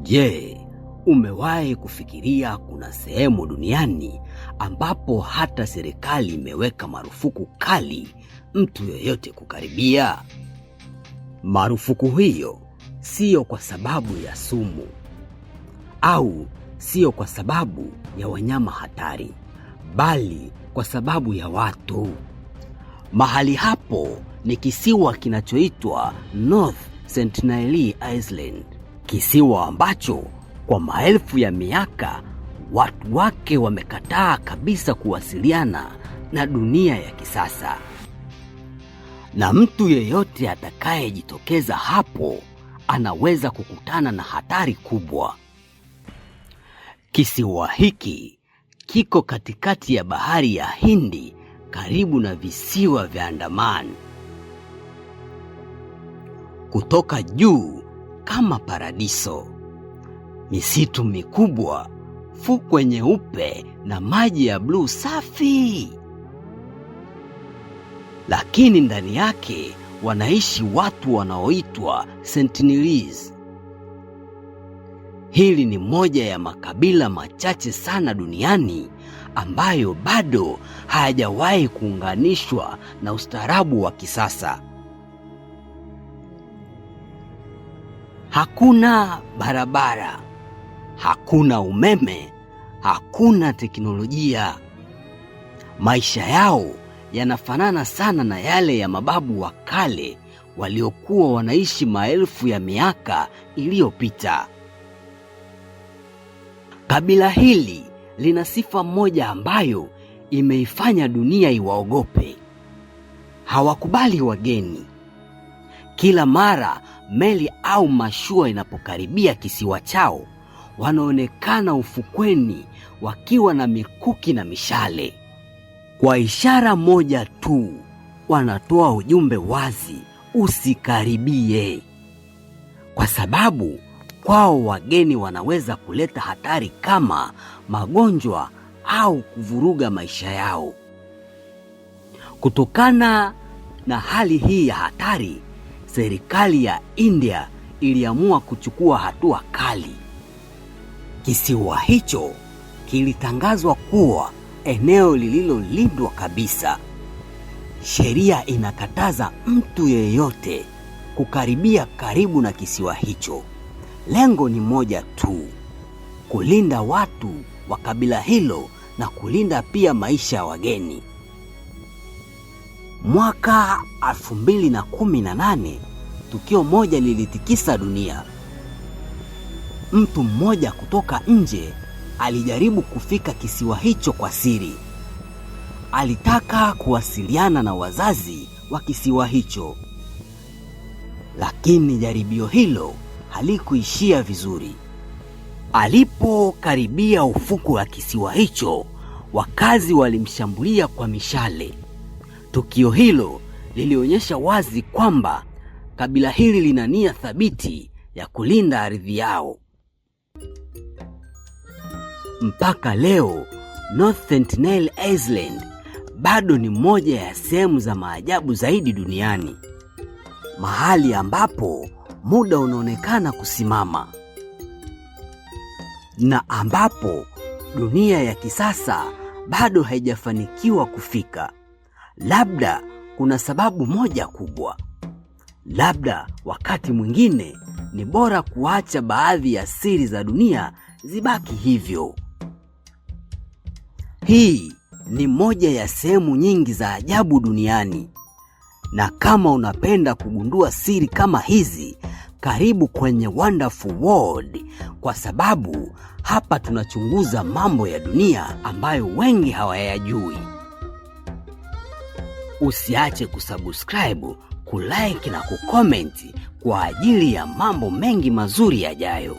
Je, umewahi kufikiria kuna sehemu duniani ambapo hata serikali imeweka marufuku kali mtu yeyote kukaribia? Marufuku hiyo sio kwa sababu ya sumu au sio kwa sababu ya wanyama hatari, bali kwa sababu ya watu. Mahali hapo ni kisiwa kinachoitwa North Sentinel Island, kisiwa ambacho kwa maelfu ya miaka watu wake wamekataa kabisa kuwasiliana na dunia ya kisasa. Na mtu yeyote atakayejitokeza hapo anaweza kukutana na hatari kubwa. Kisiwa hiki kiko katikati ya bahari ya Hindi, karibu na visiwa vya Andaman. Kutoka juu kama paradiso, misitu mikubwa, fukwe nyeupe na maji ya bluu safi. Lakini ndani yake wanaishi watu wanaoitwa Sentinels. Hili ni moja ya makabila machache sana duniani ambayo bado hayajawahi kuunganishwa na ustaarabu wa kisasa. Hakuna barabara, hakuna umeme, hakuna teknolojia. Maisha yao yanafanana sana na yale ya mababu wa kale waliokuwa wanaishi maelfu ya miaka iliyopita. Kabila hili lina sifa moja ambayo imeifanya dunia iwaogope. Hawakubali wageni. Kila mara meli au mashua inapokaribia kisiwa chao, wanaonekana ufukweni wakiwa na mikuki na mishale. Kwa ishara moja tu, wanatoa ujumbe wazi: usikaribie. Kwa sababu kwao wageni wanaweza kuleta hatari kama magonjwa au kuvuruga maisha yao. Kutokana na hali hii ya hatari, serikali ya India iliamua kuchukua hatua kali. Kisiwa hicho kilitangazwa kuwa eneo lililolindwa kabisa. Sheria inakataza mtu yeyote kukaribia karibu na kisiwa hicho. Lengo ni moja tu: kulinda watu wa kabila hilo na kulinda pia maisha ya wageni. Mwaka 2018, tukio moja lilitikisa dunia. Mtu mmoja kutoka nje alijaribu kufika kisiwa hicho kwa siri. Alitaka kuwasiliana na wazazi wa kisiwa hicho. Lakini jaribio hilo halikuishia vizuri. Alipokaribia ufukwe wa kisiwa hicho, wakazi walimshambulia kwa mishale. Tukio hilo lilionyesha wazi kwamba kabila hili lina nia thabiti ya kulinda ardhi yao. Mpaka leo, North Sentinel Island bado ni moja ya sehemu za maajabu zaidi duniani. Mahali ambapo muda unaonekana kusimama na ambapo dunia ya kisasa bado haijafanikiwa kufika. Labda kuna sababu moja kubwa. Labda wakati mwingine ni bora kuacha baadhi ya siri za dunia zibaki hivyo. Hii ni moja ya sehemu nyingi za ajabu duniani. Na kama unapenda kugundua siri kama hizi, karibu kwenye Wonderful World, kwa sababu hapa tunachunguza mambo ya dunia ambayo wengi hawayajui. Usiache kusubscribe, kulike na kucomment kwa ajili ya mambo mengi mazuri yajayo.